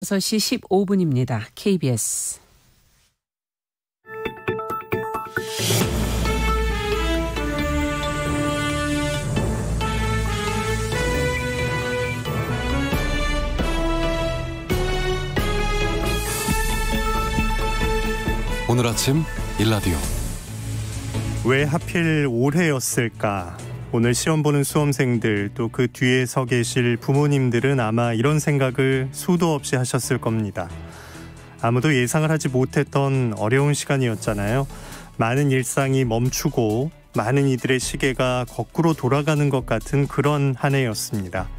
6시 15분입니다. KBS. 오늘 아침 일라디오. 왜 하필 올해였을까? 오늘 시험 보는 수험생들, 또 그 뒤에 서 계실 부모님들은 아마 이런 생각을 수도 없이 하셨을 겁니다. 아무도 예상을 하지 못했던 어려운 시간이었잖아요. 많은 일상이 멈추고 많은 이들의 시계가 거꾸로 돌아가는 것 같은 그런 한 해였습니다.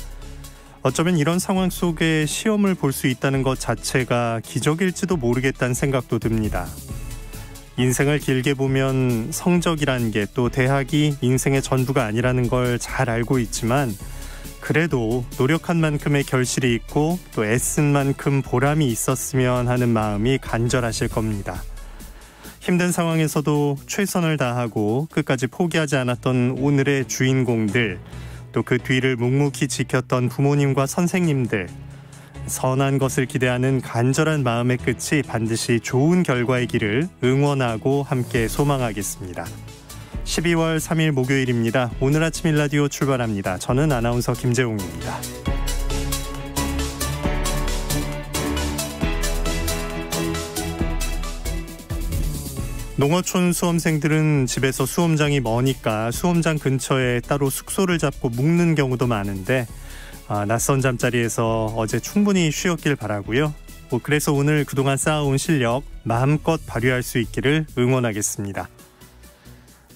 어쩌면 이런 상황 속에 시험을 볼 수 있다는 것 자체가 기적일지도 모르겠다는 생각도 듭니다. 인생을 길게 보면 성적이라는 게 또 대학이 인생의 전부가 아니라는 걸 잘 알고 있지만, 그래도 노력한 만큼의 결실이 있고 또 애쓴 만큼 보람이 있었으면 하는 마음이 간절하실 겁니다. 힘든 상황에서도 최선을 다하고 끝까지 포기하지 않았던 오늘의 주인공들, 또 그 뒤를 묵묵히 지켰던 부모님과 선생님들, 선한 것을 기대하는 간절한 마음의 끝이 반드시 좋은 결과의 길을 응원하고 함께 소망하겠습니다. 12월 3일 목요일입니다. 오늘 아침 일라디오 출발합니다. 저는 아나운서 김재웅입니다. 농어촌 수험생들은 집에서 수험장이 머니까 수험장 근처에 따로 숙소를 잡고 묵는 경우도 많은데, 낯선 잠자리에서 어제 충분히 쉬었길 바라고요. 그래서 오늘 그동안 쌓아온 실력 마음껏 발휘할 수 있기를 응원하겠습니다.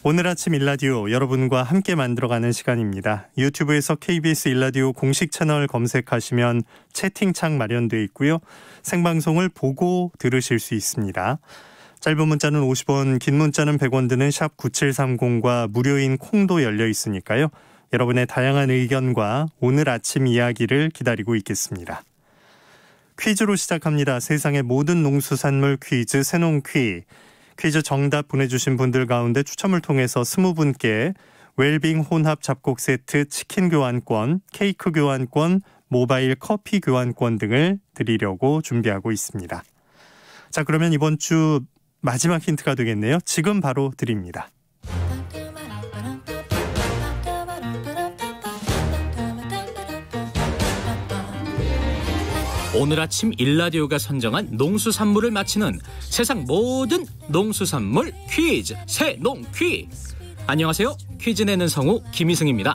오늘 아침 일라디오, 여러분과 함께 만들어가는 시간입니다. 유튜브에서 KBS 일라디오 공식 채널 검색하시면 채팅창 마련되어 있고요. 생방송을 보고 들으실 수 있습니다. 짧은 문자는 50원, 긴 문자는 100원 드는 샵 9730과 무료인 콩도 열려 있으니까요. 여러분의 다양한 의견과 오늘 아침 이야기를 기다리고 있겠습니다. 퀴즈로 시작합니다. 세상의 모든 농수산물 퀴즈 새농퀴. 퀴즈 정답 보내주신 분들 가운데 추첨을 통해서 20분께 웰빙 혼합 잡곡 세트 치킨 교환권, 케이크 교환권, 모바일 커피 교환권 등을 드리려고 준비하고 있습니다. 자, 그러면 이번 주 마지막 힌트가 되겠네요. 지금 바로 드립니다. 오늘 아침 일라디오가 선정한 농수산물을 맞히는 세상 모든 농수산물 퀴즈 새농퀴. 안녕하세요. 퀴즈 내는 성우 김희승입니다.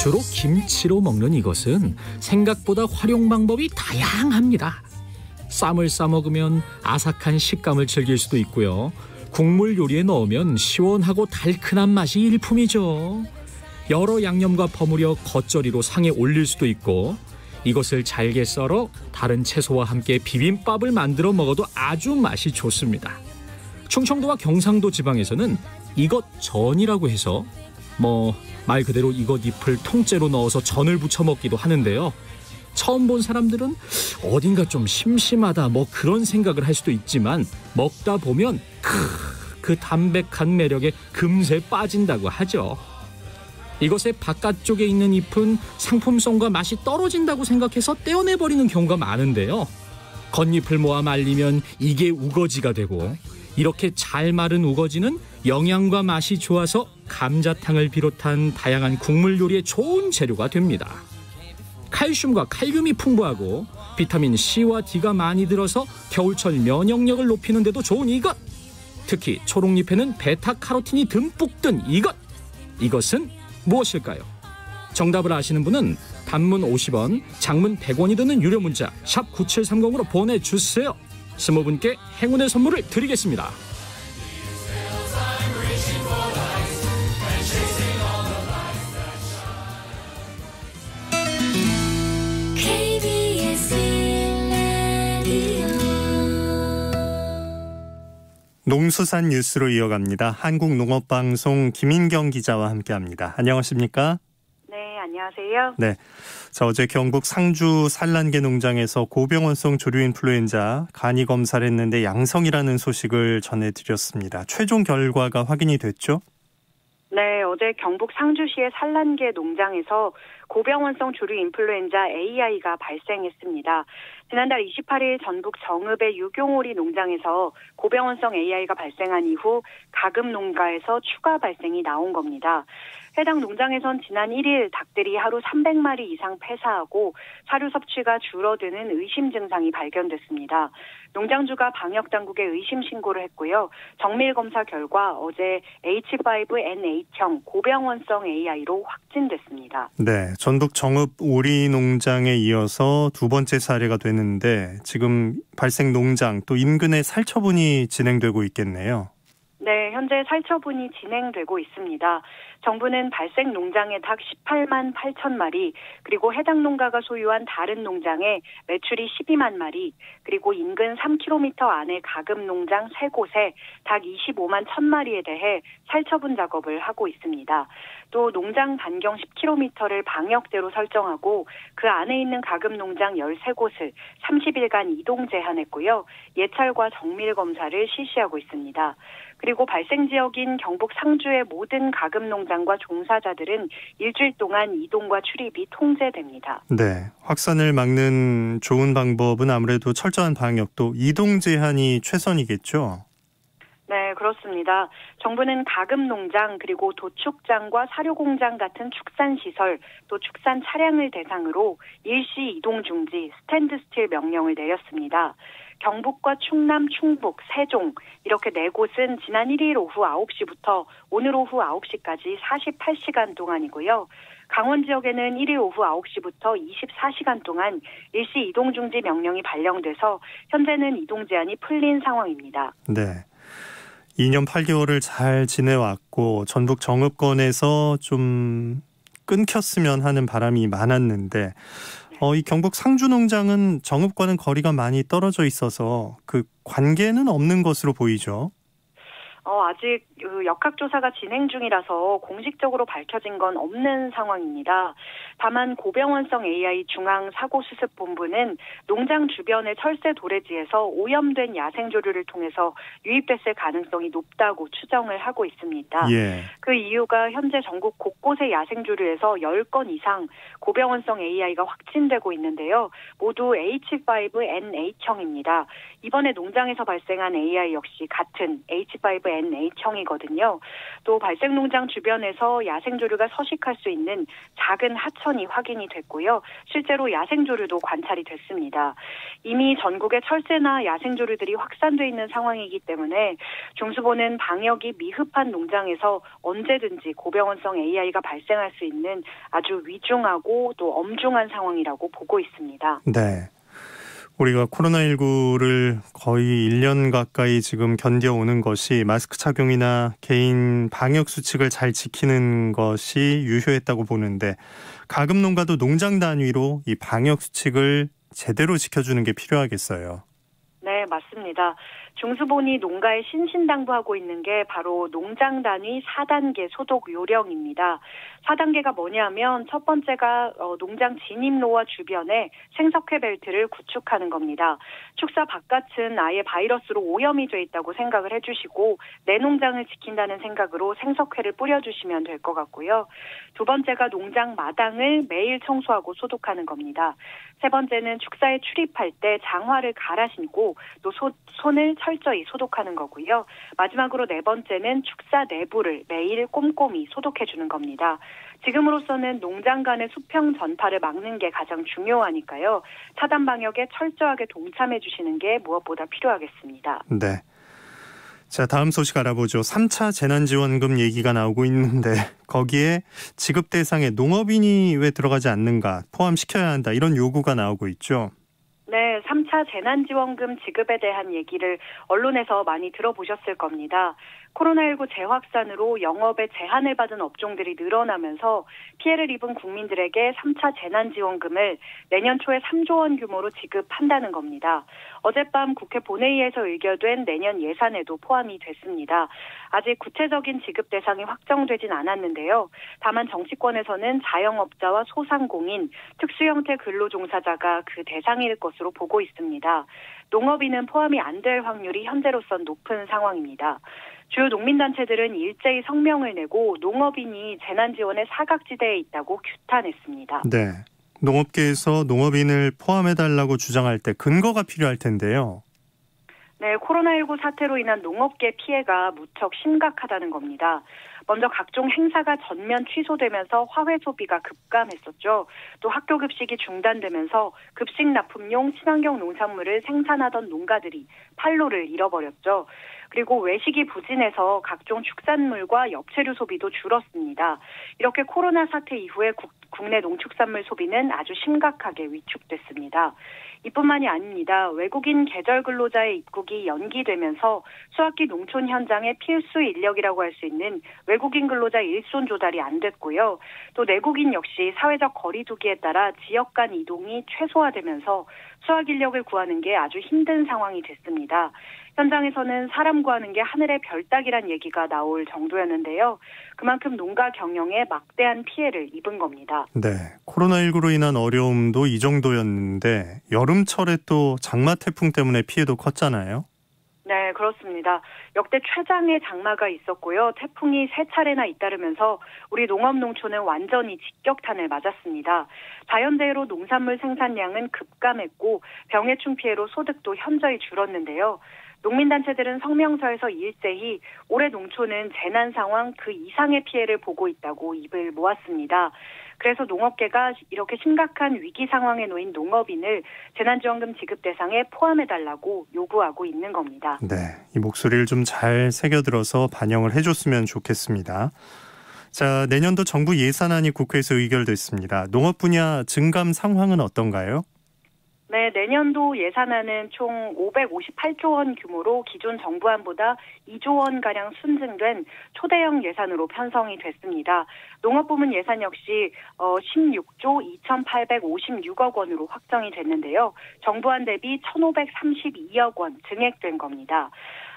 주로 김치로 먹는 이것은 생각보다 활용 방법이 다양합니다. 쌈을 싸 먹으면 아삭한 식감을 즐길 수도 있고요. 국물 요리에 넣으면 시원하고 달큰한 맛이 일품이죠. 여러 양념과 버무려 겉절이로 상에 올릴 수도 있고, 이것을 잘게 썰어 다른 채소와 함께 비빔밥을 만들어 먹어도 아주 맛이 좋습니다. 충청도와 경상도 지방에서는 이것 전이라고 해서 말 그대로 이것 잎을 통째로 넣어서 전을 부쳐 먹기도 하는데요. 처음 본 사람들은 어딘가 좀 심심하다 그런 생각을 할 수도 있지만, 먹다 보면 그 담백한 매력에 금세 빠진다고 하죠. 이것의 바깥쪽에 있는 잎은 상품성과 맛이 떨어진다고 생각해서 떼어내버리는 경우가 많은데요. 겉잎을 모아 말리면 이게 우거지가 되고, 이렇게 잘 마른 우거지는 영양과 맛이 좋아서 감자탕을 비롯한 다양한 국물 요리에 좋은 재료가 됩니다. 칼슘과 칼륨이 풍부하고 비타민 C와 D가 많이 들어서 겨울철 면역력을 높이는 데도 좋은 이것. 특히 초록잎에는 베타카로틴이 듬뿍 든 이것. 이것은 무엇일까요? 정답을 아시는 분은 단문 50원, 장문 100원이 드는 유료 문자 샵 9730으로 보내주세요. 20분께 행운의 선물을 드리겠습니다. 농수산 뉴스로 이어갑니다. 한국농업방송 김인경 기자와 함께합니다. 안녕하십니까? 네, 안녕하세요. 네, 자, 어제 경북 상주 산란계 농장에서 고병원성 조류 인플루엔자 간이 검사를 했는데 양성이라는 소식을 전해드렸습니다. 최종 결과가 확인이 됐죠? 네, 어제 경북 상주시의 산란계 농장에서 고병원성 조류 인플루엔자 AI가 발생했습니다. 지난달 28일 전북 정읍의 유경오리 농장에서 고병원성 AI가 발생한 이후 가금 농가에서 추가 발생이 나온 겁니다. 해당 농장에선 지난 1일 닭들이 하루 300마리 이상 폐사하고 사료 섭취가 줄어드는 의심 증상이 발견됐습니다. 농장주가 방역당국에 의심 신고를 했고요. 정밀검사 결과 어제 H5N8형 고병원성 AI로 확진됐습니다. 네, 전북 정읍 오리 농장에 이어서 두 번째 사례가 되는데 지금 발생 농장 또 인근의 살처분이 진행되고 있겠네요. 네, 현재 살처분이 진행되고 있습니다. 정부는 발생 농장의 닭 18만 8천 마리, 그리고 해당 농가가 소유한 다른 농장에 매출이 12만 마리, 그리고 인근 3km 안에 가금 농장 3곳에 닭 25만 1천 마리에 대해 살처분 작업을 하고 있습니다. 또 농장 반경 10km를 방역대로 설정하고 그 안에 있는 가금 농장 13곳을 30일간 이동 제한했고요. 예찰과 정밀 검사를 실시하고 있습니다. 그리고 발생 지역인 경북 상주의 모든 가금 농장과 종사자들은 일주일 동안 이동과 출입이 통제됩니다. 네, 확산을 막는 좋은 방법은 아무래도 철저한 방역 또 이동 제한이 최선이겠죠? 네, 그렇습니다. 정부는 가금 농장 그리고 도축장과 사료공장 같은 축산시설 또 축산 차량을 대상으로 일시 이동 중지 스탠드 스틸 명령을 내렸습니다. 경북과 충남, 충북, 세종 이렇게 4곳은 지난 1일 오후 9시부터 오늘 오후 9시까지 48시간 동안이고요. 강원 지역에는 1일 오후 9시부터 24시간 동안 일시 이동 중지 명령이 발령돼서 현재는 이동 제한이 풀린 상황입니다. 네. 2년 8개월을 잘 지내왔고 전북 정읍권에서 좀 끊겼으면 하는 바람이 많았는데 이 경북 상주농장은 정읍과는 거리가 많이 떨어져 있어서 그 관계는 없는 것으로 보이죠. 아직 역학조사가 진행 중이라서 공식적으로 밝혀진 건 없는 상황입니다. 다만 고병원성 AI 중앙사고수습본부는 농장 주변의 철새 도래지에서 오염된 야생조류를 통해서 유입됐을 가능성이 높다고 추정을 하고 있습니다. 예. 그 이유가 현재 전국 곳곳의 야생조류에서 10건 이상 고병원성 AI가 확진되고 있는데요. 모두 H5N8형입니다. 이번에 농장에서 발생한 AI 역시 같은 H5N8형이거든요. 또 발생 농장 주변에서 야생조류가 서식할 수 있는 작은 하천이 확인이 됐고요. 실제로 야생조류도 관찰이 됐습니다. 이미 전국에 철새나 야생조류들이 확산돼 있는 상황이기 때문에 중수본은 방역이 미흡한 농장에서 언제든지 고병원성 AI가 발생할 수 있는 아주 위중하고 또 엄중한 상황이라고 보고 있습니다. 네. 우리가 코로나19를 거의 1년 가까이 지금 견뎌오는 것이 마스크 착용이나 개인 방역 수칙을 잘 지키는 것이 유효했다고 보는데 가금 농가도 농장 단위로 이 방역 수칙을 제대로 지켜주는 게 필요하겠어요. 네, 맞습니다. 중수본이 농가에 신신당부하고 있는 게 바로 농장 단위 4단계 소독 요령입니다. 4단계가 뭐냐면 첫 번째가 농장 진입로와 주변에 생석회 벨트를 구축하는 겁니다. 축사 바깥은 아예 바이러스로 오염이 돼 있다고 생각을 해주시고 내 농장을 지킨다는 생각으로 생석회를 뿌려주시면 될 것 같고요. 두 번째가 농장 마당을 매일 청소하고 소독하는 겁니다. 세 번째는 축사에 출입할 때 장화를 갈아 신고 또 손을 철저히 소독하는 거고요. 마지막으로 네 번째는 축사 내부를 매일 꼼꼼히 소독해 주는 겁니다. 지금으로서는 농장 간의 수평 전파를 막는 게 가장 중요하니까요. 차단 방역에 철저하게 동참해 주시는 게 무엇보다 필요하겠습니다. 네. 자, 다음 소식 알아보죠. 3차 재난지원금 얘기가 나오고 있는데 거기에 지급 대상에 농업인이 왜 들어가지 않는가, 포함시켜야 한다, 이런 요구가 나오고 있죠. 네, 3차 재난지원금 지급에 대한 얘기를 언론에서 많이 들어보셨을 겁니다. 코로나19 재확산으로 영업에 제한을 받은 업종들이 늘어나면서 피해를 입은 국민들에게 3차 재난지원금을 내년 초에 3조 원 규모로 지급한다는 겁니다. 어젯밤 국회 본회의에서 의결된 내년 예산에도 포함이 됐습니다. 아직 구체적인 지급 대상이 확정되진 않았는데요. 다만 정치권에서는 자영업자와 소상공인, 특수형태 근로종사자가 그 대상일 것으로 보고 있습니다. 농업인은 포함이 안 될 확률이 현재로선 높은 상황입니다. 주요 농민단체들은 일제히 성명을 내고 농업인이 재난 지원의 사각지대에 있다고 규탄했습니다. 네. 농업계에서 농업인을 포함해달라고 주장할 때 근거가 필요할 텐데요. 네, 코로나19 사태로 인한 농업계 피해가 무척 심각하다는 겁니다. 먼저 각종 행사가 전면 취소되면서 화훼 소비가 급감했었죠. 또 학교 급식이 중단되면서 급식 납품용 친환경 농산물을 생산하던 농가들이 판로를 잃어버렸죠. 그리고 외식이 부진해서 각종 축산물과 엽채류 소비도 줄었습니다. 이렇게 코로나 사태 이후에 국내 농축산물 소비는 아주 심각하게 위축됐습니다. 이뿐만이 아닙니다. 외국인 계절 근로자의 입국이 연기되면서 수학기 농촌 현장의 필수 인력이라고 할 수 있는 외국인 근로자 일손 조달이 안 됐고요. 또 내국인 역시 사회적 거리 두기에 따라 지역 간 이동이 최소화되면서 수학 인력을 구하는 게 아주 힘든 상황이 됐습니다. 현장에서는 사람 구하는 게 하늘의 별 따기란 얘기가 나올 정도였는데요. 그만큼 농가 경영에 막대한 피해를 입은 겁니다. 네, 코로나19로 인한 어려움도 이 정도였는데 여름철에 또 장마 태풍 때문에 피해도 컸잖아요. 네, 그렇습니다. 역대 최장의 장마가 있었고요. 태풍이 3차례나 잇따르면서 우리 농업농촌은 완전히 직격탄을 맞았습니다. 자연재해로 농산물 생산량은 급감했고 병해충 피해로 소득도 현저히 줄었는데요. 농민단체들은 성명서에서 일제히 올해 농촌은 재난 상황 그 이상의 피해를 보고 있다고 입을 모았습니다. 그래서 농업계가 이렇게 심각한 위기 상황에 놓인 농업인을 재난지원금 지급 대상에 포함해달라고 요구하고 있는 겁니다. 네, 이 목소리를 좀 잘 새겨들어서 반영을 해줬으면 좋겠습니다. 자, 내년도 정부 예산안이 국회에서 의결됐습니다. 농업 분야 증감 상황은 어떤가요? 네, 내년도 예산안은 총 558조 원 규모로 기존 정부안보다 2조 원가량 순증된 초대형 예산으로 편성이 됐습니다. 농업부문 예산 역시 16조 2,856억 원으로 확정이 됐는데요. 정부안 대비 1,532억 원 증액된 겁니다.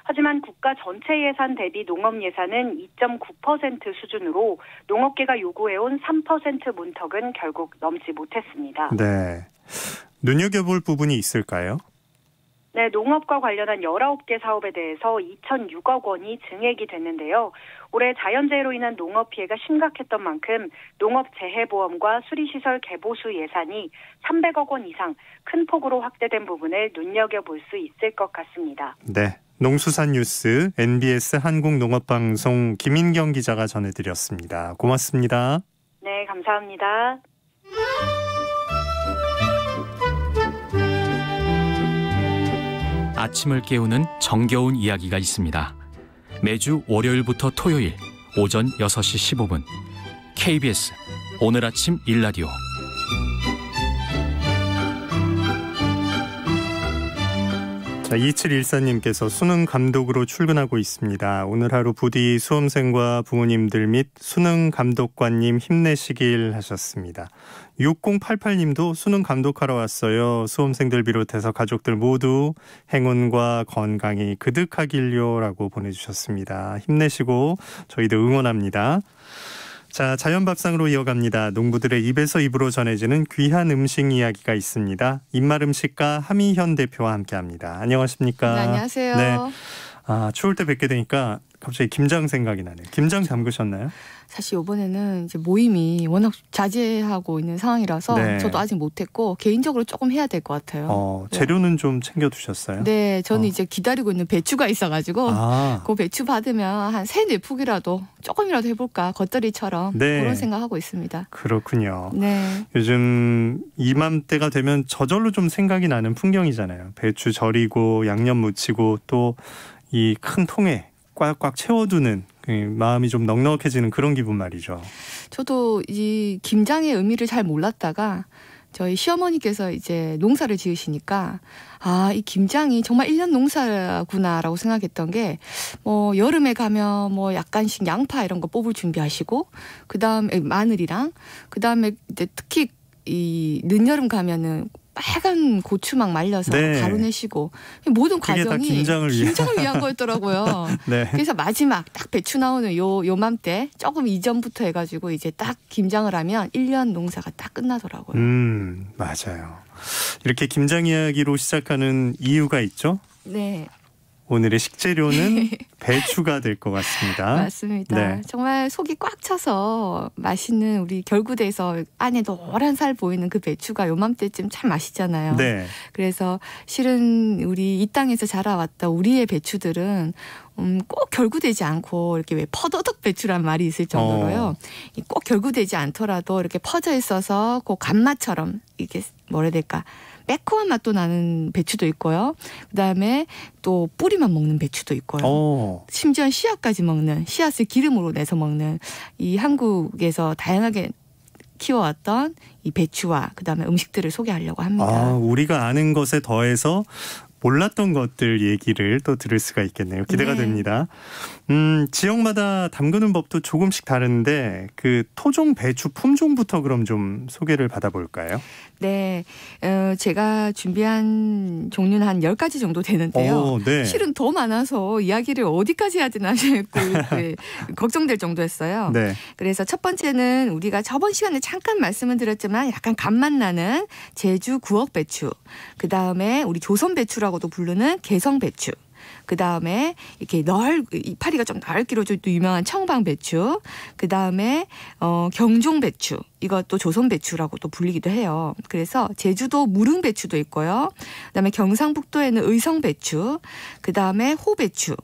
하지만 국가 전체 예산 대비 농업 예산은 2.9% 수준으로 농업계가 요구해온 3% 문턱은 결국 넘지 못했습니다. 네. 눈여겨볼 부분이 있을까요? 네, 농업과 관련한 19개 사업에 대해서 2,006억 원이 증액이 됐는데요. 올해 자연재해로 인한 농업 피해가 심각했던 만큼 농업재해보험과 수리시설 개보수 예산이 300억 원 이상 큰 폭으로 확대된 부분을 눈여겨볼 수 있을 것 같습니다. 네, 농수산뉴스 NBS 한국농업방송 김인경 기자가 전해드렸습니다. 고맙습니다. 네, 감사합니다. 아침을 깨우는 정겨운 이야기가 있습니다. 매주 월요일부터 토요일 오전 6시 15분 KBS 오늘 아침 일라디오. 자, 2714님께서 수능 감독으로 출근하고 있습니다. 오늘 하루 부디 수험생과 부모님들 및 수능 감독관님 힘내시길 하셨습니다. 6088님도 수능 감독하러 왔어요. 수험생들 비롯해서 가족들 모두 행운과 건강이 그득하길요 라고 보내주셨습니다. 힘내시고 저희도 응원합니다. 자, 자연밥상으로 이어갑니다. 농부들의 입에서 입으로 전해지는 귀한 음식 이야기가 있습니다. 입맛음식가 하미현 대표와 함께합니다. 안녕하십니까? 네, 안녕하세요. 네. 아, 추울 때 뵙게 되니까 갑자기 김장 생각이 나네요. 김장 담그셨나요? 사실 이번에는 이제 모임이 워낙 자제하고 있는 상황이라서 네. 저도 아직 못했고 개인적으로 조금 해야 될 것 같아요. 재료는 좀 챙겨두셨어요? 네, 저는 이제 기다리고 있는 배추가 있어가지고 그 배추 받으면 한 3-4푹이라도 조금이라도 해볼까 겉절이처럼 네. 그런 생각하고 있습니다. 그렇군요. 네. 요즘 이맘때가 되면 저절로 좀 생각이 나는 풍경이잖아요. 배추 절이고 양념 무치고 또 이 큰 통에 꽉꽉 채워두는 마음이 좀 넉넉해지는 그런 기분 말이죠. 저도 이 김장의 의미를 잘 몰랐다가 저희 시어머니께서 이제 농사를 지으시니까 아, 이 김장이 정말 1년 농사구나라고 생각했던 게 뭐 여름에 가면 뭐 약간씩 양파 이런 거 뽑을 준비하시고 그다음에 마늘이랑 그다음에 이제 특히 이 늦여름 가면은 빨간 고추 막 말려서 네. 가루내시고 모든 과정이 김장을 위한 거였더라고요. 네. 그래서 마지막 딱 배추 나오는 요맘때 조금 이전부터 해가지고 이제 딱 김장을 하면 1년 농사가 딱 끝나더라고요. 맞아요. 이렇게 김장 이야기로 시작하는 이유가 있죠? 네. 오늘의 식재료는 배추가 될 것 같습니다. 맞습니다. 네. 정말 속이 꽉 차서 맛있는 우리 결구대에서 안에 노란 살 보이는 그 배추가 요맘때쯤 참 맛있잖아요. 네. 그래서 실은 우리 이 땅에서 자라왔던 우리의 배추들은 꼭 결구되지 않고 이렇게 왜 퍼더덕 배추란 말이 있을 정도로요. 꼭 결구되지 않더라도 이렇게 퍼져 있어서 그 간맛처럼 이게 뭐라 해야 될까? 매콤한 맛도 나는 배추도 있고요. 그다음에 또 뿌리만 먹는 배추도 있고요. 심지어 씨앗까지 먹는, 씨앗을 기름으로 내서 먹는 이 한국에서 다양하게 키워왔던 이 배추와 그다음에 음식들을 소개하려고 합니다. 우리가 아는 것에 더해서 몰랐던 것들 얘기를 또 들을 수가 있겠네요. 기대가 됩니다. 지역마다 담그는 법도 조금씩 다른데 그 토종 배추 품종부터 그럼 좀 소개를 받아볼까요? 네. 제가 준비한 종류는 한 10가지 정도 되는데요. 네. 실은 더 많아서 이야기를 어디까지 해야 되나 싶고 걱정될 정도였어요. 네. 그래서 첫 번째는 우리가 저번 시간에 잠깐 말씀을 드렸지만 약간 간맛 나는 제주 구억배추, 그다음에 우리 조선배추라고도 부르는 개성배추, 그다음에 이렇게 이파리가 좀 넓기로 좀 유명한 청방배추, 그다음에 경종배추, 이것도 조선배추라고도 불리기도 해요. 그래서 제주도 무릉배추도 있고요. 그다음에 경상북도에는 의성배추, 그다음에 호배추,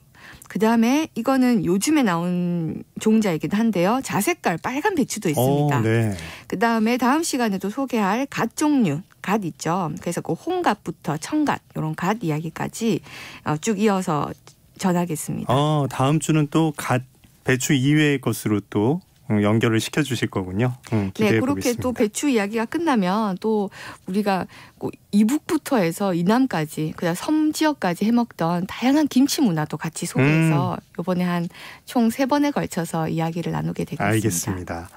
그다음에 이거는 요즘에 나온 종자이기도 한데요. 자색깔 빨간 배추도 있습니다. 네. 그다음에 다음 시간에도 소개할 갓 종류, 갓 있죠. 그래서 그 홍갓부터 청갓 이런 갓 이야기까지 쭉 이어서 전하겠습니다. 다음 주는 또 갓 배추 이외의 것으로 또 연결을 시켜주실 거군요. 기대해 네, 그렇게 보겠습니다. 또 배추 이야기가 끝나면 또 우리가 이북부터 해서 이남까지 그다음 섬 지역까지 해먹던 다양한 김치 문화도 같이 소개해서 이번에 한 총 3번에 걸쳐서 이야기를 나누게 되겠습니다. 알겠습니다.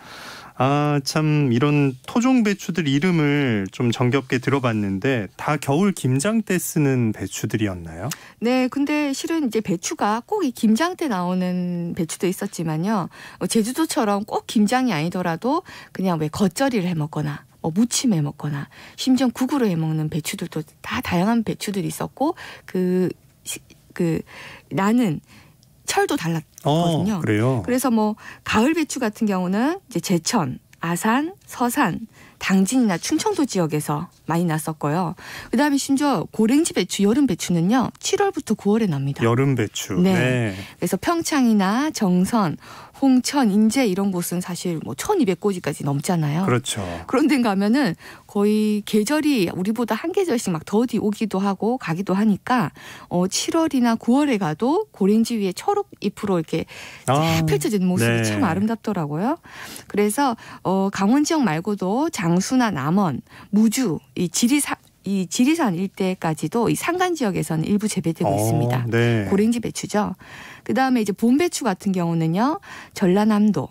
참 이런 토종 배추들 이름을 좀 정겹게 들어봤는데 다 겨울 김장 때 쓰는 배추들이었나요? 네, 근데 실은 이제 배추가 꼭 이 김장 때 나오는 배추도 있었지만요. 제주도처럼 꼭 김장이 아니더라도 그냥 왜 겉절이를 해 먹거나 무침 해 먹거나 심지어 국으로 해 먹는 배추들도 다 다양한 배추들이 있었고 나는 철도 달랐거든요. 그래요? 그래서 가을 배추 같은 경우는 이제 제천, 아산, 서산, 당진이나 충청도 지역에서 많이 났었고요. 그다음에 심지어 고랭지 배추, 여름 배추는요. 7월부터 9월에 납니다. 여름 배추. 네. 그래서 평창이나 정선, 홍천, 인제 이런 곳은 사실 1200고지까지 넘잖아요. 그렇죠. 그런 데 가면은 거의 계절이 우리보다 한 계절씩 막 더 오기도 하고 가기도 하니까 7월이나 9월에 가도 고랭지 위에 초록 잎으로 이렇게 쫙 펼쳐지는 모습이 참 아름답더라고요. 그래서 강원 지역 말고도 장수나 남원, 무주, 이 지리산 일대까지도 이 산간 지역에서는 일부 재배되고 있습니다. 네. 고랭지 배추죠. 그다음에 이제 봄배추 같은 경우는요. 전라남도,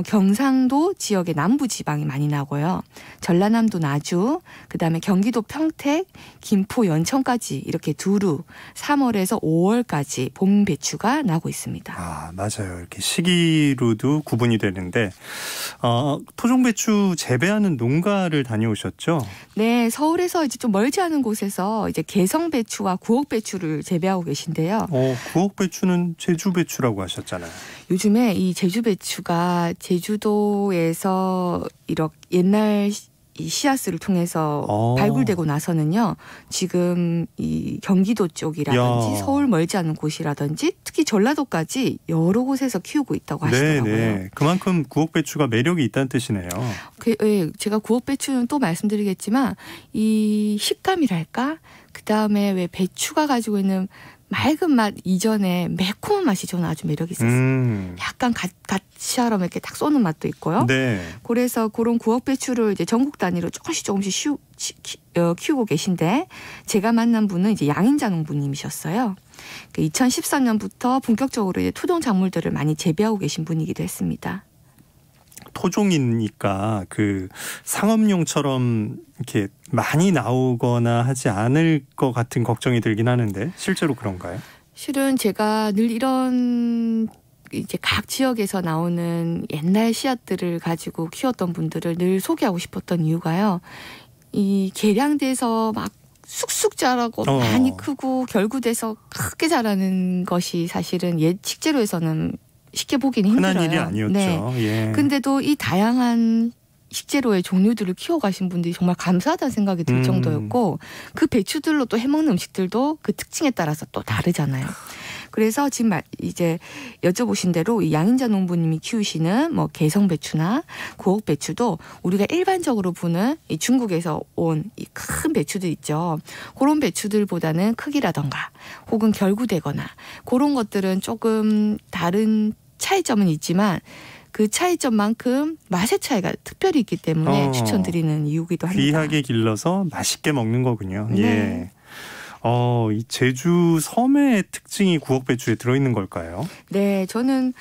경상도 지역의 남부 지방이 많이 나고요. 전라남도 나주, 그다음에 경기도 평택, 김포, 연천까지 이렇게 두루 3월에서 5월까지 봄 배추가 나고 있습니다. 맞아요. 이렇게 시기로도 구분이 되는데 토종 배추 재배하는 농가를 다녀오셨죠? 네, 서울에서 이제 좀 멀지 않은 곳에서 이제 개성 배추와 구억 배추를 재배하고 계신데요. 구억 배추는 제주 배추라고 하셨잖아요. 요즘에 이 제주 배추가 제주도에서 이렇게 옛날 이 씨앗을 통해서 발굴되고 나서는요. 지금 이 경기도 쪽이라든지 서울 멀지 않은 곳이라든지 특히 전라도까지 여러 곳에서 키우고 있다고 하시더라고요. 네. 그만큼 구억배추가 매력이 있다는 뜻이네요. 제가 구억배추는 또 말씀드리겠지만 이 식감이랄까? 그다음에 왜 배추가 가지고 있는 맑은 맛 이전에 매콤한 맛이 저는 아주 매력이 있었어요. 약간 갓처럼 이렇게 딱 쏘는 맛도 있고요. 네. 그래서 그런 구억배추를 이제 전국 단위로 조금씩 키우고 계신데 제가 만난 분은 이제 양인자 농부님이셨어요. 2013년부터 본격적으로 이제 토종 작물들을 많이 재배하고 계신 분이기도 했습니다. 토종이니까 그 상업용처럼 이렇게 많이 나오거나 하지 않을 것 같은 걱정이 들긴 하는데 실제로 그런가요? 실은 제가 늘 이런 이제 각 지역에서 나오는 옛날 씨앗들을 가지고 키웠던 분들을 늘 소개하고 싶었던 이유가요. 이 개량돼서 막 쑥쑥 자라고 많이 크고 결구돼서 크게 자라는 것이 사실은 옛 식재료에서는 쉽게 보기는 힘들어요. 흔한 일이 아니었죠. 네. 예. 근데도 이 다양한 식재료의 종류들을 키워가신 분들이 정말 감사하다는 생각이 들 정도였고 그 배추들로 또 해먹는 음식들도 그 특징에 따라서 또 다르잖아요. 그래서 지금 이제 여쭤보신 대로 이 양인자 농부님이 키우시는 뭐 개성배추나 구옥배추도 우리가 일반적으로 보는 이 중국에서 온 이 큰 배추들 있죠. 그런 배추들보다는 크기라던가 혹은 결구되거나 그런 것들은 조금 다른 차이점은 있지만 그 차이점만큼 맛의 차이가 특별히 있기 때문에 추천드리는 이유기도 합니다. 귀하게 길러서 맛있게 먹는 거군요. 네. 예. 이 제주 섬의 특징이 구옥배추에 들어있는 걸까요? 네, 저는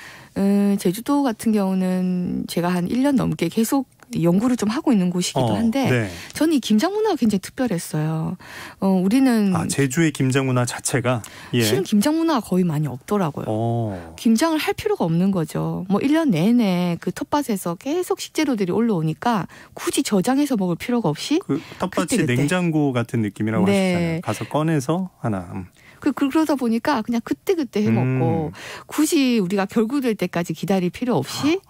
제주도 같은 경우는 제가 한 1년 넘게 계속 연구를 좀 하고 있는 곳이기도 한데 네. 저는 이 김장 문화가 굉장히 특별했어요. 우리는 제주의 김장 문화 자체가 실은 김장 문화가 거의 많이 없더라고요. 김장을 할 필요가 없는 거죠. 뭐 1년 내내 그 텃밭에서 계속 식재료들이 올라오니까 굳이 저장해서 먹을 필요가 없이 그 텃밭이 그때. 냉장고 같은 느낌이라고 네. 하시잖아요. 가서 꺼내서 하나. 그러다 보니까 그냥 그때그때 해먹고 굳이 우리가 결구될 때까지 기다릴 필요 없이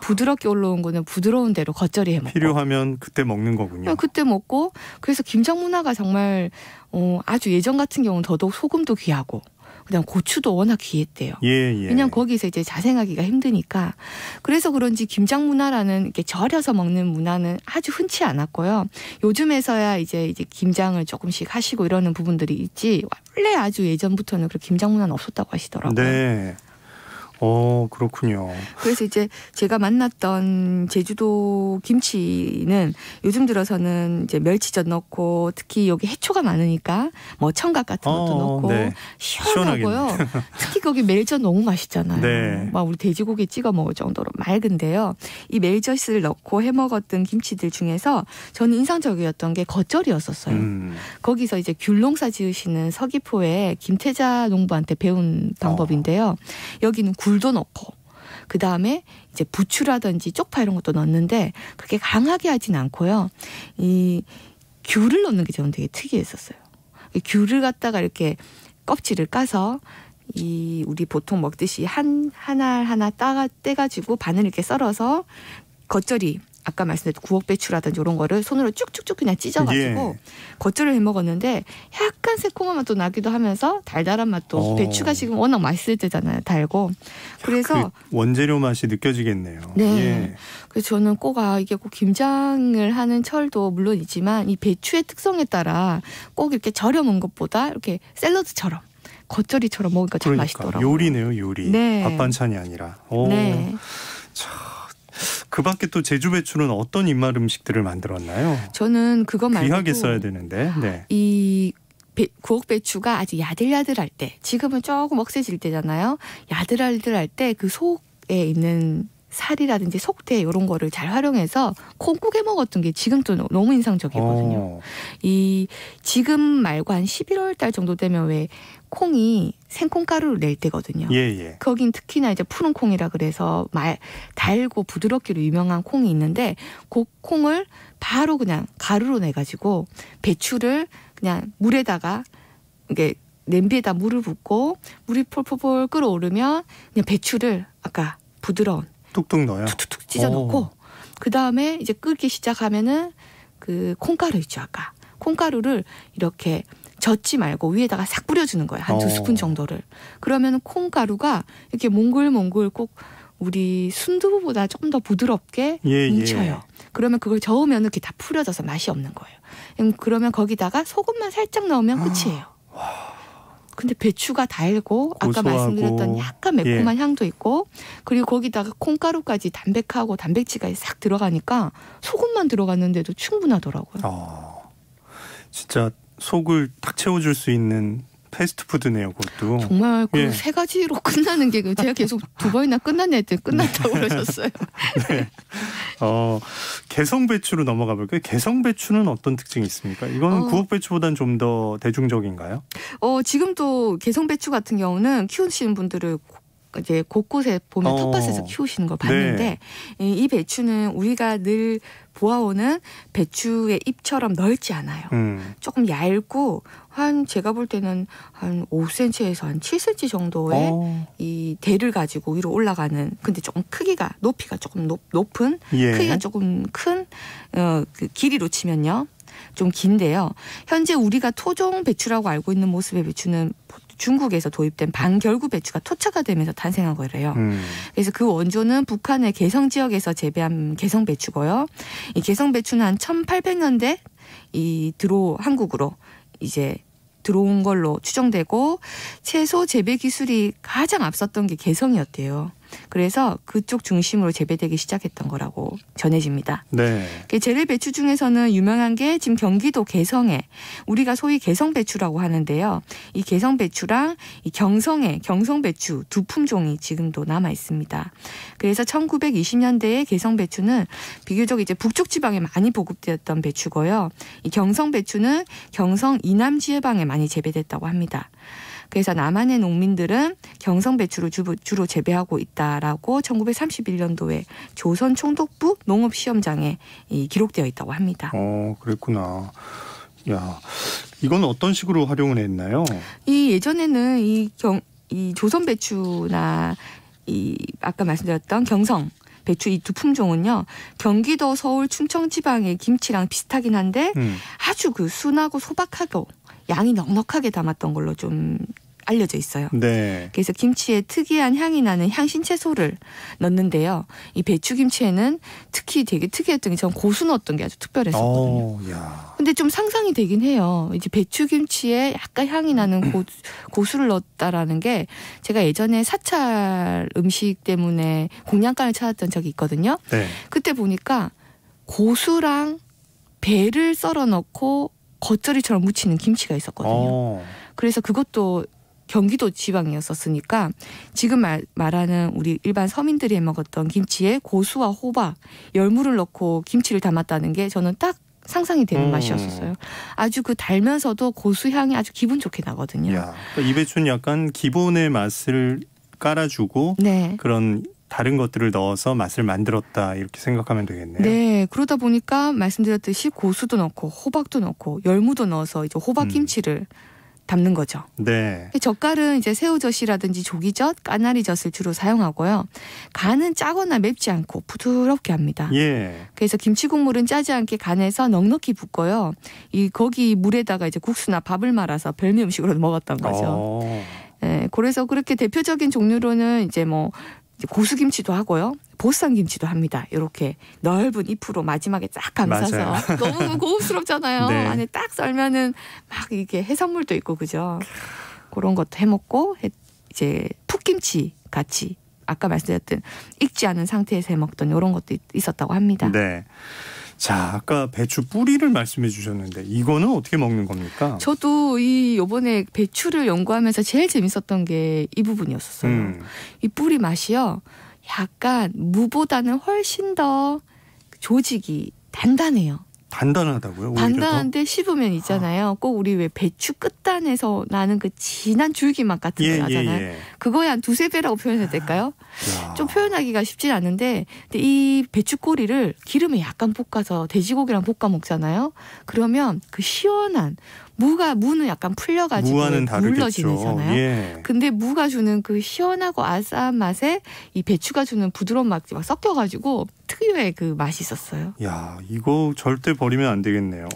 부드럽게 올라온 거는 부드러운 대로 겉절이 해먹고 필요하면 그때 먹는 거군요. 그때 먹고 그래서 김장 문화가 정말 아주 예전 같은 경우는 더더욱 소금도 귀하고 그다음 고추도 워낙 귀했대요. 예. 왜냐하면 거기서 이제 자생하기가 힘드니까. 그래서 그런지 김장 문화라는 이렇게 절여서 먹는 문화는 아주 흔치 않았고요. 요즘에서야 이제 김장을 조금씩 하시고 이러는 부분들이 있지 원래 아주 예전부터는 그렇게 김장 문화는 없었다고 하시더라고요. 네. 그렇군요. 그래서 이제 제가 만났던 제주도 김치는 요즘 들어서는 이제 멸치젓 넣고 특히 여기 해초가 많으니까 뭐 청각 같은 것도 넣고 네. 시원하고요. 특히 거기 멜젓 너무 맛있잖아요. 네. 막 우리 돼지고기 찍어 먹을 정도로 맑은데요. 이 멜젓을 넣고 해 먹었던 김치들 중에서 저는 인상적이었던 게 겉절이였었어요. 거기서 이제 귤 농사 지으시는 서귀포의 김태자 농부한테 배운 방법인데요. 여기는 굴도 넣고 그다음에 이제 부추라든지 쪽파 이런 것도 넣는데 그렇게 강하게 하진 않고요. 이 귤을 넣는 게 저는 되게 특이했었어요. 귤을 갖다가 이렇게 껍질을 까서 이 우리 보통 먹듯이 하나 떼가지고 반을 이렇게 썰어서 겉절이 아까 말씀드린 구옥배추라든지 이런 거를 손으로 쭉쭉쭉 그냥 찢어가지고 겉절을 해 먹었는데 약간 새콤한 맛도 나기도 하면서 달달한 맛도 배추가 지금 워낙 맛있을 때잖아요. 달고. 그래서 그 원재료 맛이 느껴지겠네요. 네. 예. 그래서 저는 꼭 이게 꼭 김장을 하는 철도 물론이지만 이 배추의 특성에 따라 꼭 이렇게 절여 먹는 것보다 이렇게 샐러드처럼 겉절이처럼 먹으니까 참 맛있더라고요. 요리네요, 요리. 네. 밥 반찬이 아니라. 네. 그 밖에 또 제주 배추는 어떤 입맛 음식들을 만들었나요? 저는 그거 말고 귀하게 써야 되는데. 네. 이 구옥배추가 아주 야들야들할 때 지금은 조금 억세질 때잖아요. 야들야들할 때 그 속에 있는 살이라든지 속태 이런 거를 잘 활용해서 콩국 해 먹었던 게 지금 또 너무 인상적이거든요. 이 지금 말고 한 11월 달 정도 되면 왜 콩이 생콩가루를 낼 때거든요. 예. 거긴 특히나 이제 푸른 콩이라 그래서 달고 부드럽기로 유명한 콩이 있는데 그 콩을 바로 그냥 가루로 내 가지고 배추를 그냥 물에다가 이게 냄비에다 물을 붓고 물이 폴폴폴 끓어오르면 그냥 배추를 아까 부드러운 뚝뚝 넣어요. 툭툭툭 찢어 넣고 그 다음에 이제 끓기 시작하면은 그 콩가루 있죠 아까 콩가루를 이렇게 젓지 말고 위에다가 싹 뿌려주는 거예요. 한 2스푼 정도를. 그러면 콩가루가 이렇게 몽글몽글 꼭 우리 순두부보다 조금 더 부드럽게 뭉쳐요. 그러면 그걸 저으면 이렇게 다 풀어져서 맛이 없는 거예요. 그러면 거기다가 소금만 살짝 넣으면 끝이에요. 근데 배추가 달고 아까 말씀드렸던 약간 매콤한 향도 있고 그리고 거기다가 콩가루까지 담백하고 단백질까지 싹 들어가니까 소금만 들어갔는데도 충분하더라고요. 진짜 속을 딱 채워줄 수 있는 패스트푸드네요. 그것도. 정말 그 세 가지로 끝나는 게 제가 계속 2번이나 끝났네 했더니 끝났다고 그러셨어요. 네. 개성배추로 넘어가 볼까요? 개성배추는 어떤 특징이 있습니까? 이건 구옥배추보다는 좀 더 대중적인가요? 지금도 개성배추 같은 경우는 키우시는 분들을 이제 곳곳에 보면 텃밭에서 키우시는 걸 봤는데 이 배추는 우리가 늘 보아오는 배추의 잎처럼 넓지 않아요. 조금 얇고 제가 볼 때는 한 5cm에서 한 7cm 정도의 이 대를 가지고 위로 올라가는, 근데 조금 크기가 높이가 조금 높은 크기가 조금 큰 그 길이로 치면요. 좀 긴데요. 현재 우리가 토종 배추라고 알고 있는 모습의 배추는 중국에서 도입된 반결구 배추가 토착화 되면서 탄생한 거래요. 그래서 그 원조는 북한의 개성 지역에서 재배한 개성 배추고요. 이 개성 배추는 한 1800년대 한국으로 이제 들어온 걸로 추정되고 채소 재배 기술이 가장 앞섰던 게 개성이었대요. 그래서 그쪽 중심으로 재배되기 시작했던 거라고 전해집니다. 네. 재래 배추 중에서는 유명한 게 지금 경기도 개성에 우리가 소위 개성배추라고 하는데요. 이 개성배추랑 이 경성의 경성배추 두 품종이 지금도 남아 있습니다. 그래서 1920년대에 개성배추는 비교적 이제 북쪽 지방에 많이 보급되었던 배추고요. 이 경성배추는 경성 이남 지방에 많이 재배됐다고 합니다. 그래서 남한의 농민들은 경성배추를 주로 재배하고 있다라고 1931년도에 조선 총독부 농업시험장에 기록되어 있다고 합니다. 그랬구나. 야, 이건 어떤 식으로 활용을 했나요? 예전에는 이 조선배추나 아까 말씀드렸던 경성 배추 이 두 품종은요, 경기도, 서울, 충청 지방의 김치랑 비슷하긴 한데 아주 순하고 소박하고 양이 넉넉하게 담았던 걸로 좀 알려져 있어요. 네. 그래서 김치에 특이한 향이 나는 향신 채소를 넣는데요. 이 배추김치에는 특히 되게 특이했던 게 전 고수 넣었던 게 아주 특별했었거든요. 근데 좀 상상이 되긴 해요. 이제 배추김치에 약간 향이 나는 고수를 넣었다라는 게 제가 예전에 사찰 음식 때문에 공양간을 찾았던 적이 있거든요. 네. 그때 보니까 고수랑 배를 썰어 넣고 겉절이처럼 무치는 김치가 있었거든요. 그래서 그것도 경기도 지방이었었으니까 지금 말하는 우리 일반 서민들이 해먹었던 김치에 고수와 호박, 열무를 넣고 김치를 담았다는 게 저는 딱 상상이 되는 맛이었어요. 아주 달면서도 고수향이 아주 기분 좋게 나거든요. 그러니까 이 배추는 약간 기본의 맛을 깔아주고 그런 다른 것들을 넣어서 맛을 만들었다 이렇게 생각하면 되겠네요. 네, 그러다 보니까 말씀드렸듯이 고수도 넣고 호박도 넣고 열무도 넣어서 이제 호박김치를 담는 거죠. 네. 젓갈은 이제 새우젓이라든지 조기젓, 까나리젓을 주로 사용하고요. 간은 짜거나 맵지 않고 부드럽게 합니다. 그래서 김치 국물은 짜지 않게 간에서 넉넉히 붓고요. 거기 물에다가 이제 국수나 밥을 말아서 별미 음식으로 먹었던 거죠. 네, 그래서 그렇게 대표적인 종류로는 이제 고수김치도 하고요. 보쌈김치도 합니다. 이렇게 넓은 잎으로 마지막에 쫙 감싸서 너무 고급스럽잖아요. 네. 안에 딱 썰면은 막 이게 해산물도 있고 그죠. 그런 것도 해먹고 이제 풋김치 같이 아까 말씀드렸던 익지 않은 상태에서 해먹던 이런 것도 있었다고 합니다. 네. 자, 아까 배추 뿌리를 말씀해 주셨는데 이거는 어떻게 먹는 겁니까? 저도 이번에 배추를 연구하면서 제일 재밌었던 게 이 부분이었어요. 이 뿌리 맛이요. 약간 무보다는 훨씬 더 조직이 단단해요. 단단하다고요? 단단한데 씹으면 있잖아요. 꼭 우리 왜 배추 끝단에서 나는 그 진한 줄기맛 같은 거 나잖아요. 그거에 한 2-3배라고 표현해도 될까요? 좀 표현하기가 쉽진 않은데 근데 이 배추 꼬리를 기름에 약간 볶아서 돼지고기랑 볶아 먹잖아요. 그러면 그 시원한 무는 약간 풀려가지고 무와는 다르겠죠. 물러지잖아요. 근데 무가 주는 그 시원하고 아싸한 맛에 이 배추가 주는 부드러운 맛이 막 섞여가지고 특유의 그 맛이 있었어요. 야, 이거 절대 버리면 안 되겠네요.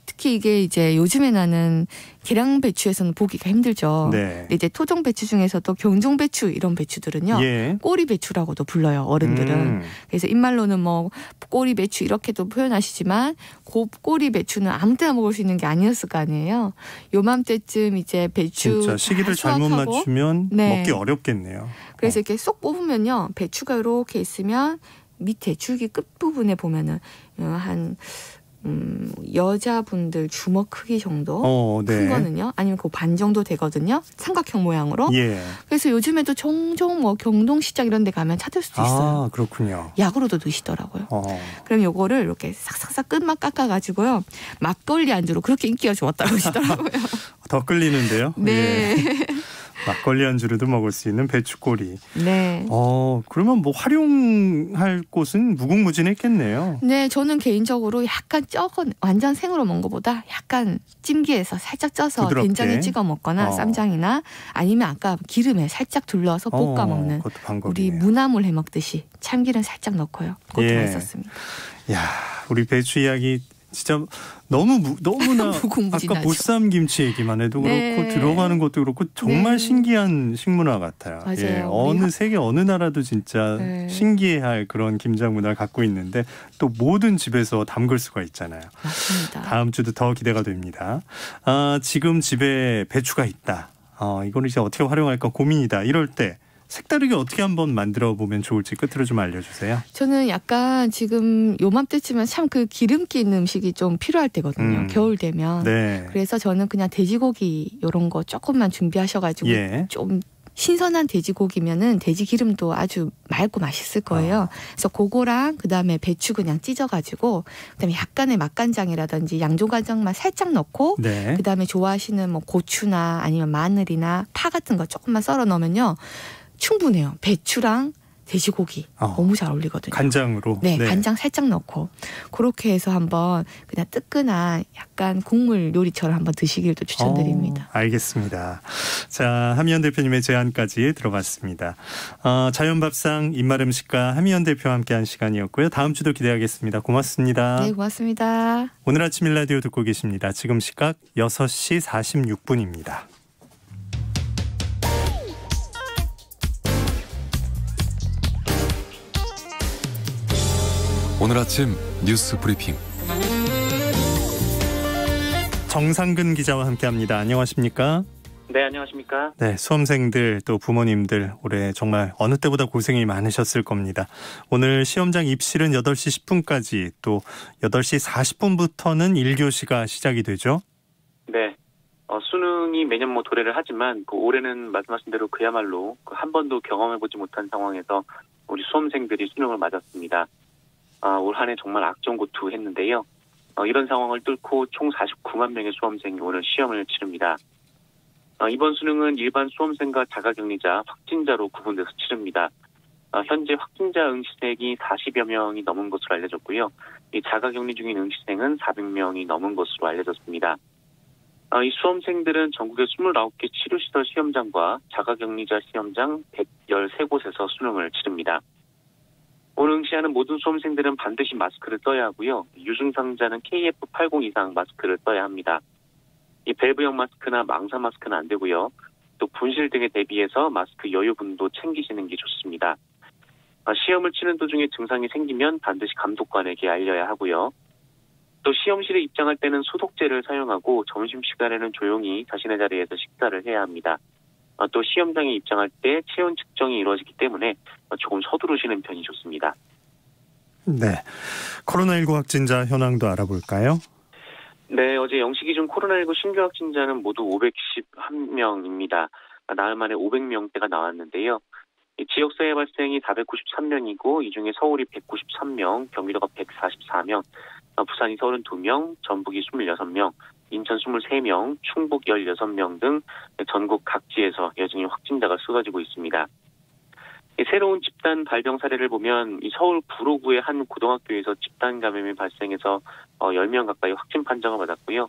특히 이게 이제 요즘에 나는 계량 배추에서는 보기가 힘들죠. 네. 근데 이제 토종 배추 중에서도 경종 배추 이런 배추들은요. 꼬리 배추라고도 불러요. 어른들은. 그래서 입말로는 꼬리 배추 이렇게도 표현하시지만 꼬리 배추는 아무 때나 먹을 수 있는 게 아니었을 거 아니에요. 요맘때쯤 이제 배추 진짜 시기를 잘못 맞추면 먹기 어렵겠네요. 그래서 이렇게 쏙 뽑으면요. 배추가 이렇게 있으면 밑에 줄기 끝부분에 보면은 한 여자분들 주먹 크기 정도 큰 거는요. 아니면 그 반 정도 되거든요. 삼각형 모양으로. 그래서 요즘에도 종종 경동시장 이런 데 가면 찾을 수도 있어요. 아, 그렇군요. 약으로도 드시더라고요. 그럼 요거를 이렇게 싹싹싹 끝만 깎아가지고요. 막걸리 안주로 그렇게 인기가 좋았다고 하시더라고요. 더 끌리는데요. 네. 막걸리 안주로도 먹을 수 있는 배추꼬리. 네. 그러면 뭐 활용할 곳은 무궁무진했겠네요. 네, 저는 개인적으로 약간 완전 생으로 먹는 것보다 약간 찜기에서 살짝 쪄서 부드럽게. 된장에 찍어 먹거나 쌈장이나 아니면 아까 기름에 살짝 둘러서 볶아 먹는 그것도 방법이네요. 우리 무나물 해 먹듯이 참기름 살짝 넣고요. 그것도 예. 맛있었습니다. 야, 우리 배추 이야기 진짜 너무나 무궁무진하죠. 아까 보쌈 김치 얘기만 해도 네. 그렇고 들어가는 것도 그렇고 정말 네. 신기한 식문화 같아요. 맞아요. 예, 우리 세계 어느 나라도 진짜 네. 신기해할 그런 김장 문화를 갖고 있는데 또 모든 집에서 담글 수가 있잖아요. 맞습니다. 다음 주도 더 기대가 됩니다. 지금 집에 배추가 있다. 이걸 이제 어떻게 활용할까 고민이다. 이럴 때 색다르게 어떻게 한번 만들어 보면 좋을지 끝으로 좀 알려주세요. 저는 약간 지금 요맘때쯤은 참 그 기름기 있는 음식이 좀 필요할 때거든요. 겨울 되면. 네. 그래서 저는 그냥 돼지고기 이런 거 조금만 준비하셔가지고 예. 좀 신선한 돼지고기면은 돼지 기름도 아주 맑고 맛있을 거예요. 그래서 그거랑 그다음에 배추 그냥 찢어가지고 그다음에 약간의 맛간장이라든지 양조간장만 살짝 넣고 네. 그다음에 좋아하시는 뭐 고추나 아니면 마늘이나 파 같은 거 조금만 썰어 넣으면요. 충분해요. 배추랑 돼지고기 너무 잘 어울리거든요. 간장으로. 네, 간장 살짝 넣고 그렇게 해서 한번 그냥 뜨끈한 약간 국물 요리처럼 한번 드시길도 추천드립니다. 알겠습니다. 자, 하미연 대표님의 제안까지 들어봤습니다. 자연밥상 입맛음식과 하미연 대표와 함께한 시간이었고요. 다음 주도 기대하겠습니다. 고맙습니다. 네, 고맙습니다. 오늘 아침 일라디오 듣고 계십니다. 지금 시각 6시 46분입니다. 오늘 아침 뉴스 브리핑. 정상근 기자와 함께합니다. 안녕하십니까? 네, 안녕하십니까? 네, 수험생들 또 부모님들 올해 정말 어느 때보다 고생이 많으셨을 겁니다. 오늘 시험장 입실은 8시 10분까지 또 8시 40분부터는 1교시가 시작이 되죠? 네. 수능이 매년 도래를 하지만 올해는 말씀하신 대로 그야말로 한 번도 경험해보지 못한 상황에서 우리 수험생들이 수능을 맞았습니다. 올 한 해 정말 악전고투했는데요. 이런 상황을 뚫고 총 49만 명의 수험생이 오늘 시험을 치릅니다. 이번 수능은 일반 수험생과 자가격리자, 확진자로 구분돼서 치릅니다. 현재 확진자 응시생이 40여 명이 넘은 것으로 알려졌고요. 이 자가격리 중인 응시생은 400명이 넘은 것으로 알려졌습니다. 이 수험생들은 전국의 29개 치료시설 시험장과 자가격리자 시험장 113곳에서 수능을 치릅니다. 오늘 응시하는 모든 수험생들은 반드시 마스크를 써야 하고요. 유증상자는 KF80 이상 마스크를 써야 합니다. 이 밸브형 마스크나 망사 마스크는 안 되고요. 또 분실 등에 대비해서 마스크 여유분도 챙기시는 게 좋습니다. 시험을 치는 도중에 증상이 생기면 반드시 감독관에게 알려야 하고요. 또 시험실에 입장할 때는 소독제를 사용하고 점심시간에는 조용히 자신의 자리에서 식사를 해야 합니다. 또 시험장에 입장할 때 체온 측정이 이루어지기 때문에 조금 서두르시는 편이 좋습니다. 네, 코로나19 확진자 현황도 알아볼까요? 네, 어제 0시 기준 코로나19 신규 확진자는 모두 511명입니다. 나흘 만에 500명대가 나왔는데요. 지역사회 발생이 493명이고 이 중에 서울이 193명, 경기도가 144명, 부산이 32명, 전북이 26명, 인천 23명, 충북 16명 등 전국 각지에서 여전히 확진자가 쏟아지고 있습니다. 새로운 집단 발병 사례를 보면 이 서울 구로구의 한 고등학교에서 집단 감염이 발생해서 10명 가까이 확진 판정을 받았고요.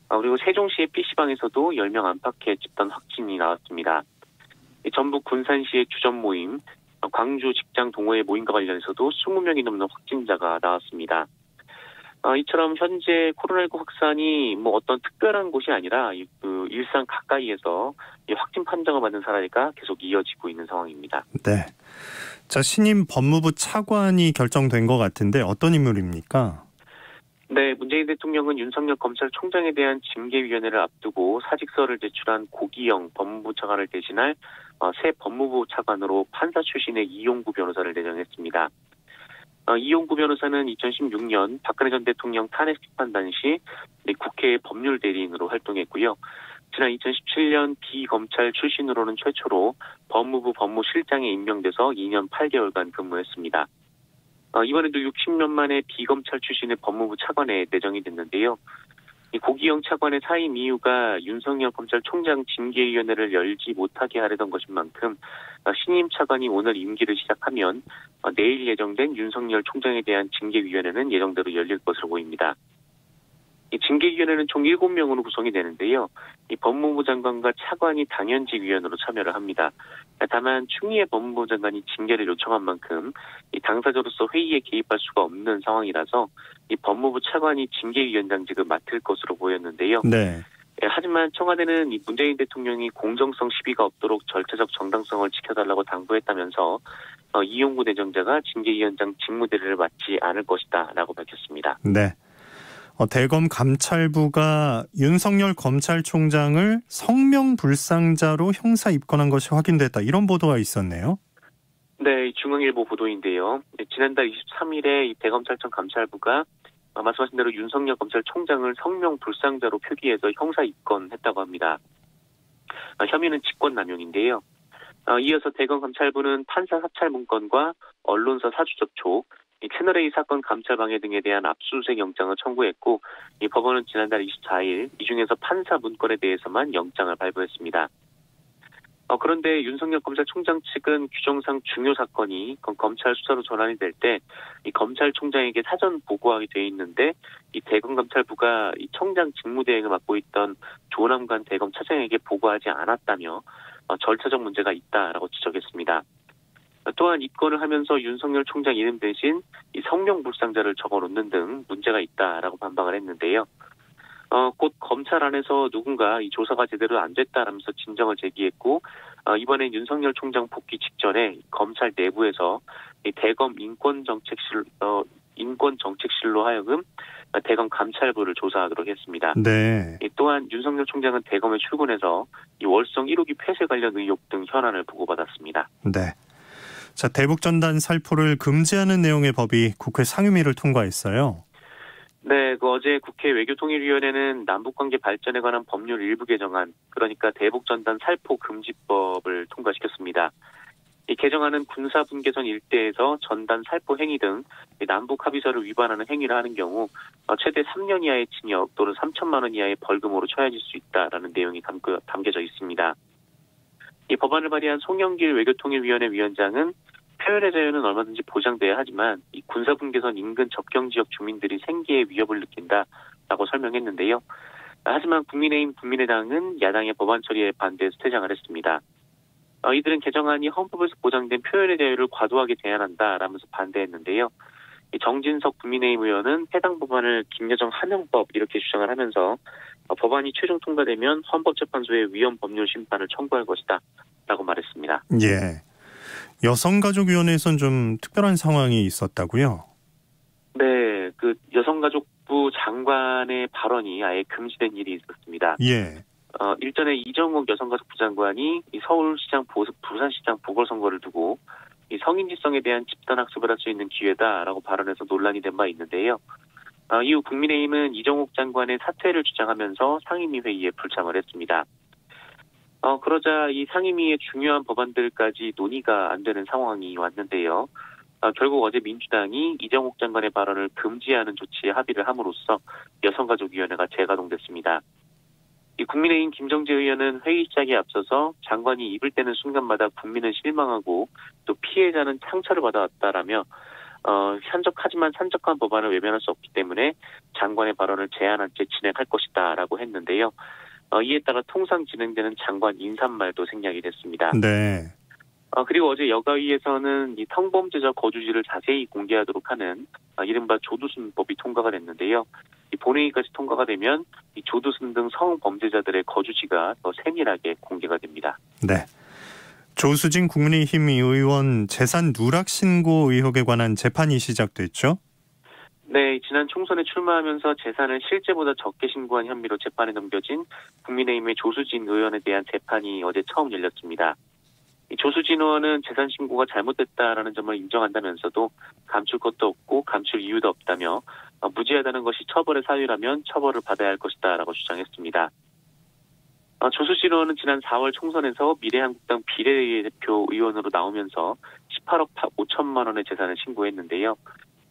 그리고 세종시의 PC방에서도 10명 안팎의 집단 확진이 나왔습니다. 전북 군산시의 주점 모임, 광주 직장 동호회 모임과 관련해서도 20명이 넘는 확진자가 나왔습니다. 이처럼 현재 코로나19 확산이 어떤 특별한 곳이 아니라 일상 가까이에서 확진 판정을 받은 사례가 계속 이어지고 있는 상황입니다. 네. 자, 신임 법무부 차관이 결정된 것 같은데 어떤 인물입니까? 네, 문재인 대통령은 윤석열 검찰총장에 대한 징계위원회를 앞두고 사직서를 제출한 고기영 법무부 차관을 대신할 새 법무부 차관으로 판사 출신의 이용구 변호사를 내정했습니다. 이용구 변호사는 2016년 박근혜 전 대통령 탄핵 심판 당시 국회 법률 대리인으로 활동했고요. 지난 2017년 비검찰 출신으로는 최초로 법무부 법무실장에 임명돼서 2년 8개월간 근무했습니다. 이번에도 60년 만에 비검찰 출신의 법무부 차관에 내정이 됐는데요. 이 고기영 차관의 사임 이유가 윤석열 검찰총장 징계위원회를 열지 못하게 하려던 것인 만큼 신임 차관이 오늘 임기를 시작하면 내일 예정된 윤석열 총장에 대한 징계위원회는 예정대로 열릴 것으로 보입니다. 이 징계위원회는 총 7명으로 구성이 되는데요. 이 법무부 장관과 차관이 당연직 위원으로 참여를 합니다. 다만 추미애 법무부 장관이 징계를 요청한 만큼 이 당사자로서 회의에 개입할 수가 없는 상황이라서 이 법무부 차관이 징계위원장직을 맡을 것으로 보였는데요. 네. 하지만 청와대는 이 문재인 대통령이 공정성 시비가 없도록 절차적 정당성을 지켜달라고 당부했다면서 이용구 내정자가 징계위원장 직무대리를 맡지 않을 것이다라고 밝혔습니다. 네. 대검 감찰부가 윤석열 검찰총장을 성명불상자로 형사 입건한 것이 확인됐다. 이런 보도가 있었네요. 네, 중앙일보 보도인데요. 지난달 23일에 이 대검찰청 감찰부가 말씀하신 대로 윤석열 검찰총장을 성명불상자로 표기해서 형사 입건했다고 합니다. 혐의는 직권남용인데요. 이어서 대검 감찰부는 판사 사찰 문건과 언론사 사주 접촉, 이 채널A 사건 감찰 방해 등에 대한 압수수색 영장을 청구했고, 이 법원은 지난달 24일 이 중에서 판사 문건에 대해서만 영장을 발부했습니다. 그런데 윤석열 검찰총장 측은 규정상 중요 사건이 검찰 수사로 전환이 될 때 이 검찰총장에게 사전 보고하게 돼 있는데 이 대검 감찰부가 이 청장 직무대행을 맡고 있던 조남관 대검 차장에게 보고하지 않았다며 절차적 문제가 있다라고 지적했습니다. 또한 입건을 하면서 윤석열 총장 이름 대신 이 성명불상자를 적어놓는 등 문제가 있다라고 반박을 했는데요. 곧 검찰 안에서 누군가 이 조사가 제대로 안 됐다라면서 진정을 제기했고, 이번엔 윤석열 총장 복귀 직전에 검찰 내부에서 이 대검 인권정책실로 하여금 대검 감찰부를 조사하도록 했습니다. 네. 또한 윤석열 총장은 대검에 출근해서 이 월성 1호기 폐쇄 관련 의혹 등 현안을 보고받았습니다. 네. 자, 대북전단 살포를 금지하는 내용의 법이 국회 상임위를 통과했어요. 네, 어제 국회 외교통일위원회는 남북관계 발전에 관한 법률 일부 개정안, 그러니까 대북전단 살포 금지법을 통과시켰습니다. 이 개정안은 군사분계선 일대에서 전단 살포 행위 등 남북 합의서를 위반하는 행위를 하는 경우 최대 3년 이하의 징역 또는 3천만 원 이하의 벌금으로 처해질 수 있다라는 내용이 담겨져 있습니다. 이 법안을 발의한 송영길 외교통일위원회 위원장은 표현의 자유는 얼마든지 보장돼야 하지만 이 군사분계선 인근 접경지역 주민들이 생계에 위협을 느낀다라고 설명했는데요. 하지만 국민의힘, 국민의당은 야당의 법안 처리에 반대해서 퇴장을 했습니다. 이들은 개정안이 헌법에서 보장된 표현의 자유를 과도하게 제한한다라면서 반대했는데요. 정진석 국민의힘 의원은 해당 법안을 김여정 하명법 이렇게 주장을 하면서 법안이 최종 통과되면 헌법재판소에 위헌 법률 심판을 청구할 것이다 라고 말했습니다. 예. 여성가족위원회에선 좀 특별한 상황이 있었다고요? 네, 그 여성가족부 장관의 발언이 아예 금지된 일이 있었습니다. 예. 일전에 이정욱 여성가족부 장관이 이 서울시장, 부산시장 보궐선거를 두고 이 성인지성에 대한 집단학습을 할 수 있는 기회다라고 발언해서 논란이 된 바 있는데요. 이후 국민의힘은 이정욱 장관의 사퇴를 주장하면서 상임위 회의에 불참을 했습니다. 그러자 이 상임위의 중요한 법안들까지 논의가 안 되는 상황이 왔는데요. 결국 어제 민주당이 이정욱 장관의 발언을 금지하는 조치에 합의를 함으로써 여성가족위원회가 재가동됐습니다. 이 국민의힘 김정재 의원은 회의 시작에 앞서서 장관이 입을 떼는 순간마다 국민은 실망하고 또 피해자는 상처를 받아왔다라며 산적하지만 산적한 법안을 외면할 수 없기 때문에 장관의 발언을 제한한 채 진행할 것이다라고 했는데요. 이에 따라 통상 진행되는 장관 인사말도 생략이 됐습니다. 네. 그리고 어제 여가위에서는 이 성범죄자 거주지를 자세히 공개하도록 하는 이른바 조두순법이 통과가 됐는데요. 이 본회의까지 통과가 되면 이 조두순 등 성범죄자들의 거주지가 더 세밀하게 공개가 됩니다. 네. 조수진 국민의힘 의원 재산 누락 신고 의혹에 관한 재판이 시작됐죠? 네, 지난 총선에 출마하면서 재산을 실제보다 적게 신고한 혐의로 재판에 넘겨진 국민의힘의 조수진 의원에 대한 재판이 어제 처음 열렸습니다. 조수진 의원은 재산 신고가 잘못됐다라는 점을 인정한다면서도 감출 것도 없고 감출 이유도 없다며 무지하다는 것이 처벌의 사유라면 처벌을 받아야 할 것이다라고 주장했습니다. 조수진 의원은 지난 4월 총선에서 미래한국당 비례대표 의원으로 나오면서 18억 5천만 원의 재산을 신고했는데요.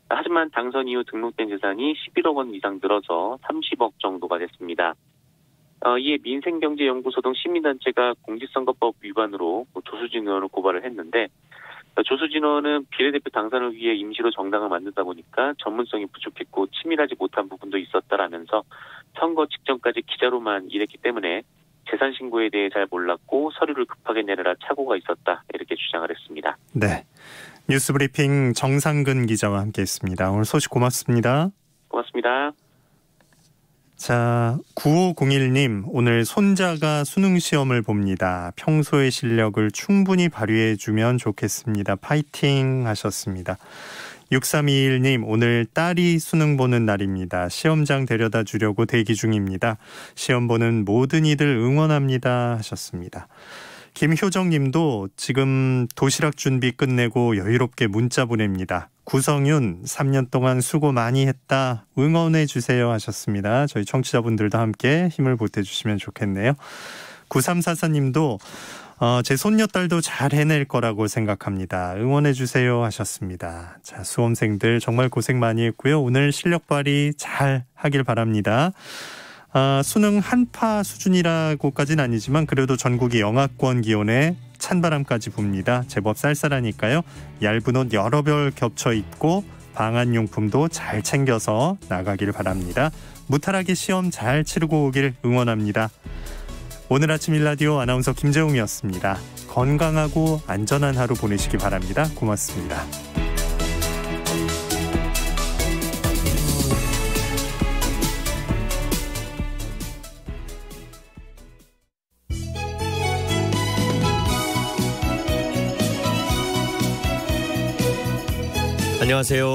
하지만 당선 이후 등록된 재산이 11억 원 이상 늘어서 30억 정도가 됐습니다. 이에 민생경제연구소 등 시민단체가 공직선거법 위반으로 조수진 의원을 고발을 했는데, 조수진 의원은 비례대표 당선을 위해 임시로 정당을 만들다 보니까 전문성이 부족했고 치밀하지 못한 부분도 있었다라면서 선거 직전까지 기자로만 일했기 때문에 재산 신고에 대해 잘 몰랐고 서류를 급하게 내느라 착오가 있었다, 이렇게 주장을 했습니다. 네, 뉴스브리핑 정상근 기자와 함께했습니다. 오늘 소식 고맙습니다. 고맙습니다. 자, 9501님, 오늘 손자가 수능 시험을 봅니다. 평소의 실력을 충분히 발휘해주면 좋겠습니다. 파이팅 하셨습니다. 6321님, 오늘 딸이 수능 보는 날입니다. 시험장 데려다 주려고 대기 중입니다. 시험 보는 모든 이들 응원합니다 하셨습니다. 김효정님도 지금 도시락 준비 끝내고 여유롭게 문자 보냅니다. 구성윤, 3년 동안 수고 많이 했다. 응원해 주세요 하셨습니다. 저희 청취자분들도 함께 힘을 보태주시면 좋겠네요. 9344님도 제 손녀딸도 잘 해낼 거라고 생각합니다. 응원해 주세요 하셨습니다. 자, 수험생들 정말 고생 많이 했고요. 오늘 실력 발휘 잘 하길 바랍니다. 수능 한파 수준이라고까지는 아니지만 그래도 전국이 영하권 기온에 찬바람까지 붑니다. 제법 쌀쌀하니까요. 얇은 옷 여러 벌 겹쳐 입고 방한용품도 잘 챙겨서 나가길 바랍니다. 무탈하게 시험 잘 치르고 오길 응원합니다. 오늘 아침 일라디오 아나운서 김재웅이었습니다. 건강하고 안전한 하루 보내시기 바랍니다. 고맙습니다. 안녕하세요.